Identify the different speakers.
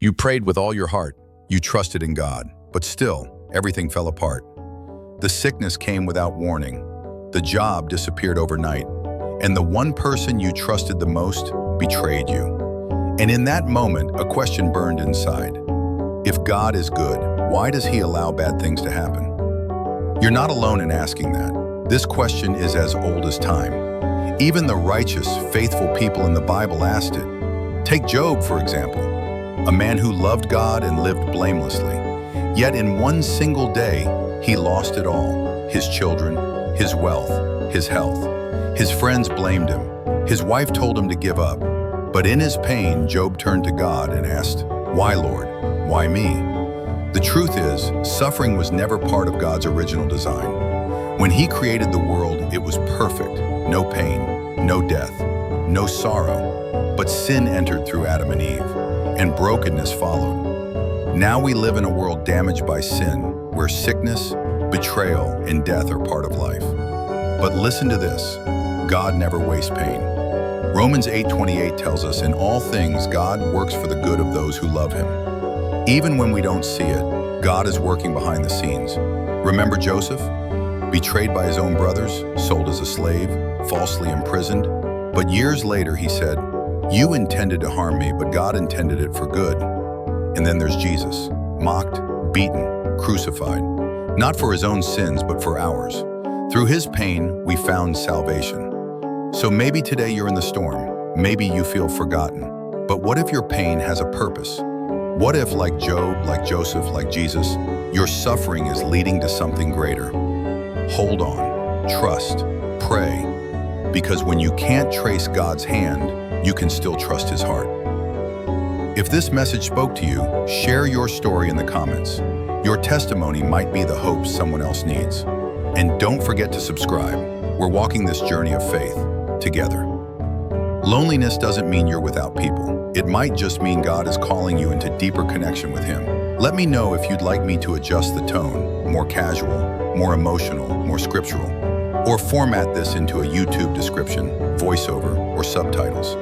Speaker 1: You prayed with all your heart. You trusted in God. But still, everything fell apart. The sickness came without warning. The job disappeared overnight. And the one person you trusted the most betrayed you. And in that moment, a question burned inside. If God is good, why does He allow bad things to happen? You're not alone in asking that. This question is as old as time. Even the righteous, faithful people in the Bible asked it. Take Job, for example, a man who loved God and lived blamelessly. Yet in one single day, he lost it all: his children, his wealth, his health. His friends blamed him. His wife told him to give up. But in his pain, Job turned to God and asked, "Why, Lord? Why me?" The truth is, suffering was never part of God's original design. When He created the world, it was perfect. No pain, no death, no sorrow. But sin entered through Adam and Eve, and brokenness followed. Now we live in a world damaged by sin, where sickness, betrayal, and death are part of life. But listen to this: God never wastes pain. Romans 8:28 tells us, in all things God works for the good of those who love Him. Even when we don't see it, God is working behind the scenes. Remember Joseph? Betrayed by his own brothers, sold as a slave, falsely imprisoned. But years later he said, "You intended to harm me, but God intended it for good." And then there's Jesus, mocked, beaten, crucified, not for His own sins, but for ours. Through His pain, we found salvation. So maybe today you're in the storm. Maybe you feel forgotten. But what if your pain has a purpose? What if, like Job, like Joseph, like Jesus, your suffering is leading to something greater? Hold on, trust, pray, because when you can't trace God's hand, you can still trust His heart. If this message spoke to you, share your story in the comments. Your testimony might be the hope someone else needs. And don't forget to subscribe. We're walking this journey of faith together. Loneliness doesn't mean you're without people. It might just mean God is calling you into deeper connection with Him. Let me know if you'd like me to adjust the tone, more casual, more emotional, more scriptural, or format this into a YouTube description, voiceover, or subtitles.